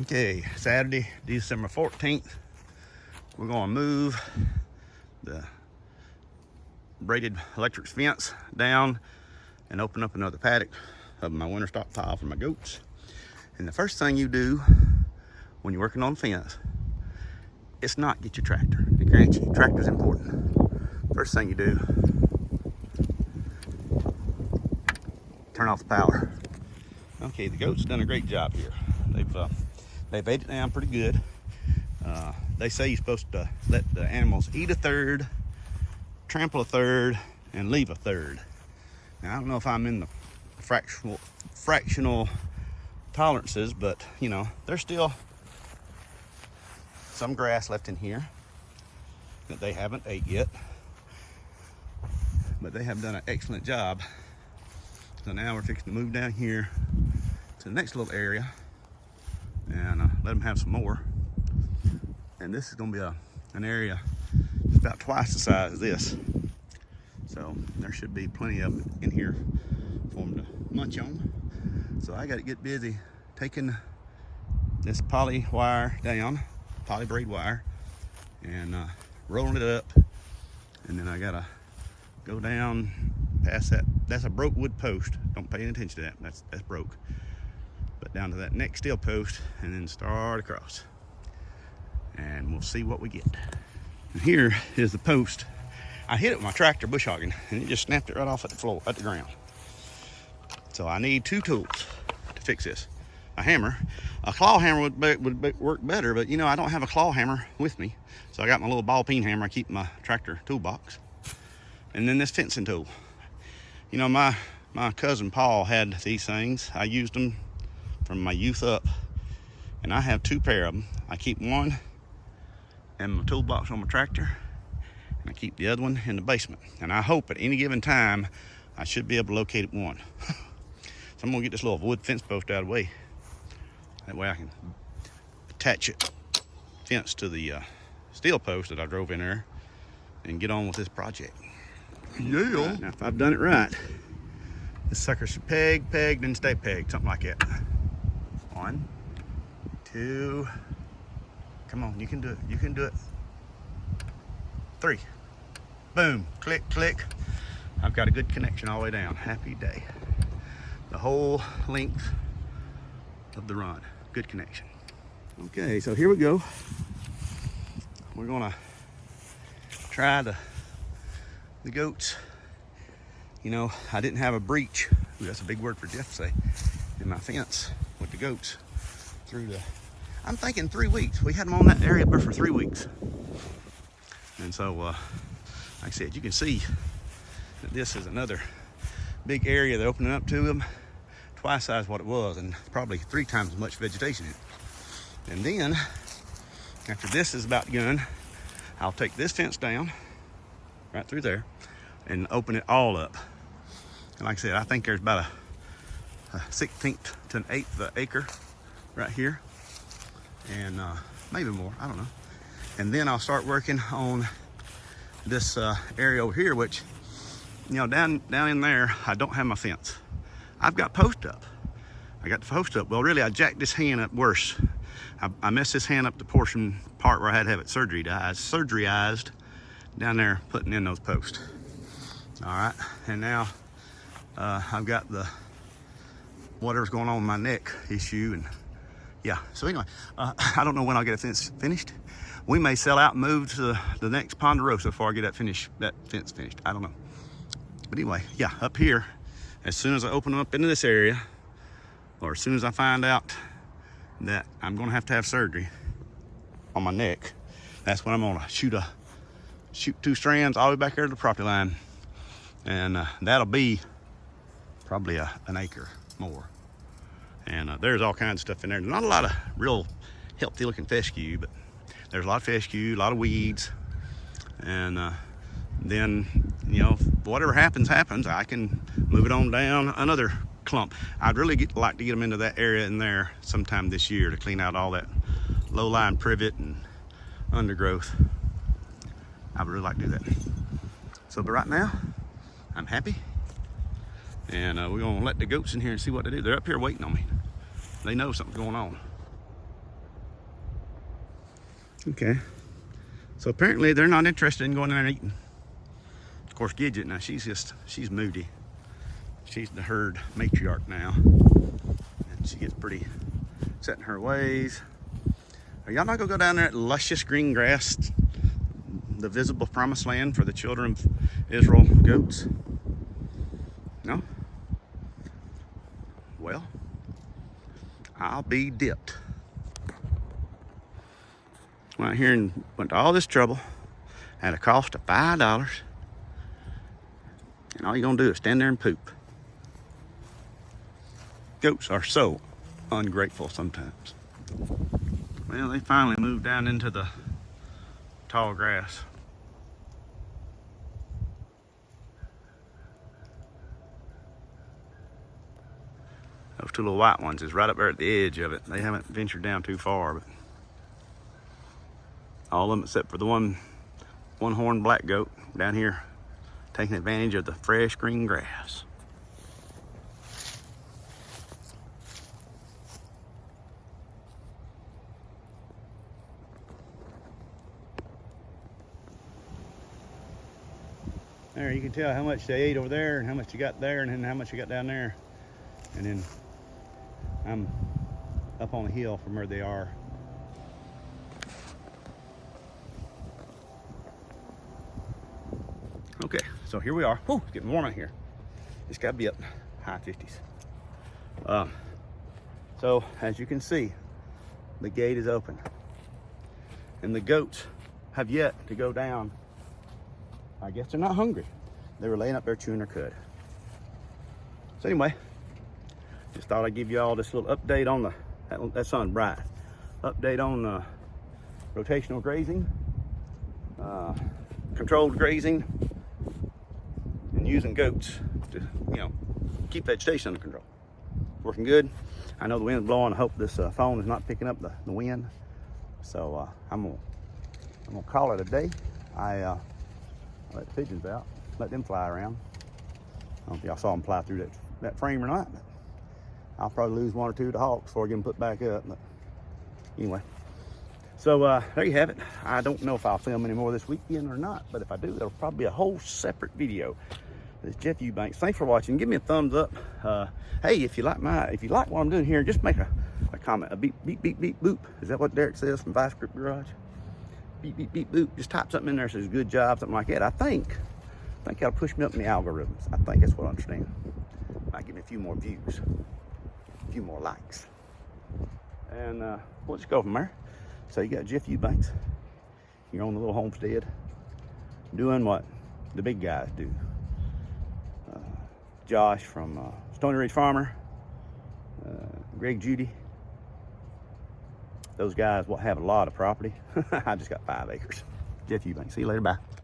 Okay, Saturday, December 14th, we're gonna move the braided electric fence down and open up another paddock of my winter stockpile for my goats. And the first thing you do when you're working on the fence is not get your tractor. I grant you, tractor's important. First thing you do, turn off the power. Okay, the goats done a great job here. They've ate it down pretty good. They say you're supposed to let the animals eat a third, trample a third, and leave a third. Now, I don't know if I'm in the fractional tolerances, but you know, there's still some grass left in here that they haven't ate yet. But they have done an excellent job. So now we're fixing to move down here to the next little area and let them have some more. And this is gonna be an area that's about twice the size of this. So there should be plenty of it in here for them to munch on. So I gotta get busy taking this poly wire down, poly braid wire, and rolling it up. And then I gotta go down past that. That's a broke wood post. Don't pay any attention to that. That's broke. But down to that next steel post and then start across. And we'll see what we get. And here is the post. I hit it with my tractor bush hogging and it just snapped it right off at the floor, at the ground. So I need two tools to fix this. A hammer. A claw hammer would work better, but you know, I don't have a claw hammer with me. So I got my little ball peen hammer I keep in my tractor toolbox. And then this fencing tool. You know, my cousin Paul had these things. I used them from my youth up, and I have two pair of them. I keep one in my toolbox on my tractor, and I keep the other one in the basement. And I hope at any given time I should be able to locate it one. So I'm gonna get this little wood fence post out of the way. That way I can attach it fence to the steel post that I drove in there and get on with this project. Yeah. Right, now if I've done it right, this sucker should peg, then stay pegged, something like that. 1, 2, come on, you can do it, you can do it. 3, boom, click, click. I've got a good connection all the way down. Happy day. The whole length of the run, good connection. Okay, so here we go. We're gonna try the goats. You know, I didn't have a breach. Ooh, that's a big word for Jeff to say. In my fence with the goats through the, I'm thinking 3 weeks. We had them on that area for 3 weeks. And so, like I said, you can see that this is another big area they're opening up to them. Twice the size what it was, and probably 3 times as much vegetation in it. And then, after this is about done, I'll take this fence down, right through there, and open it all up. And like I said, I think there's about a 1/16 to an 1/8 of an acre right here, and maybe more, I don't know. And then I'll start working on this area over here, which, you know, down in there, I don't have my fence. I've got post up. I got the post up. Well, really, I jacked this hand up worse. I messed this hand up the part where I had to have it surgeryized down there, putting in those posts. All right, and now I've got the whatever's going on with my neck issue, and yeah. So anyway, I don't know when I'll get a fence finished. We may sell out and move to the next Ponderosa before I get that fence finished. I don't know. But anyway, yeah, up here, as soon as I open them up into this area, or as soon as I find out that I'm gonna have to have surgery on my neck, that's when I'm gonna shoot 2 strands all the way back there to the property line. And that'll be probably an acre more. And there's all kinds of stuff in there. Not a lot of real healthy looking fescue, but there's a lot of fescue, a lot of weeds. And then, you know, whatever happens, I can move it on down another clump. I'd really like to get them into that area in there sometime this year to clean out all that low-lying privet and undergrowth. I would really like to do that. So, but right now, I'm happy. And we're gonna let the goats in here and see what they do. They're up here waiting on me. They know something's going on. Okay. So apparently they're not interested in going in there and eating. Of course, Gidget now, she's moody. She's the herd matriarch now. And she gets pretty set in her ways. Are y'all not gonna go down there at luscious green grass, the visible promised land for the children of Israel goats? No? Well, I'll be dipped. Went out here and went to all this trouble at a cost of $5. And all you're gonna do is stand there and poop. Goats are so ungrateful sometimes. Well, they finally moved down into the tall grass. Those two little white ones is right up there at the edge of it. They haven't ventured down too far, but all of them except for the one-horned black goat down here taking advantage of the fresh green grass. There, you can tell how much they ate over there and how much you got there and then how much you got down there. And then I'm up on the hill from where they are. Okay, so here we are. Whew, it's getting warm out here. It's got to be up high 50s. So as you can see, the gate is open. And the goats have yet to go down. I guess they're not hungry. They were laying up there chewing their cud. So anyway, just thought I'd give you all this little update on that sun bright. Update on rotational grazing, controlled grazing, and using goats to, keep vegetation under control. Working good. I know the wind's blowing. I hope this phone is not picking up the wind. So I'm gonna call it a day. I let the pigeons out, let them fly around. I don't know if y'all saw them fly through that frame or not, but I'll probably lose one or two of the hawks before I get them put back up. But anyway, so there you have it. I don't know if I'll film any more this weekend or not, but if I do, it'll probably be a whole separate video. It's Jeff Eubanks. Thanks for watching. Give me a thumbs up. Hey, if you like what I'm doing here, just make a comment. A beep, beep, beep, beep, boop. Is that what Derek says from Vice Grip Garage? Beep, beep, beep, boop. Just type something in there that says good job, something like that. I think that'll push me up in the algorithms. I think that's what I understand. Might give me a few more views, a few more likes. And we'll just go from there. So you got Jeff Eubanks. You're on the little homestead doing what the big guys do. Josh from Stony Ridge Farmer, Greg Judy. Those guys will have a lot of property. I just got 5 acres. Jeff Eubanks. See you later. Bye.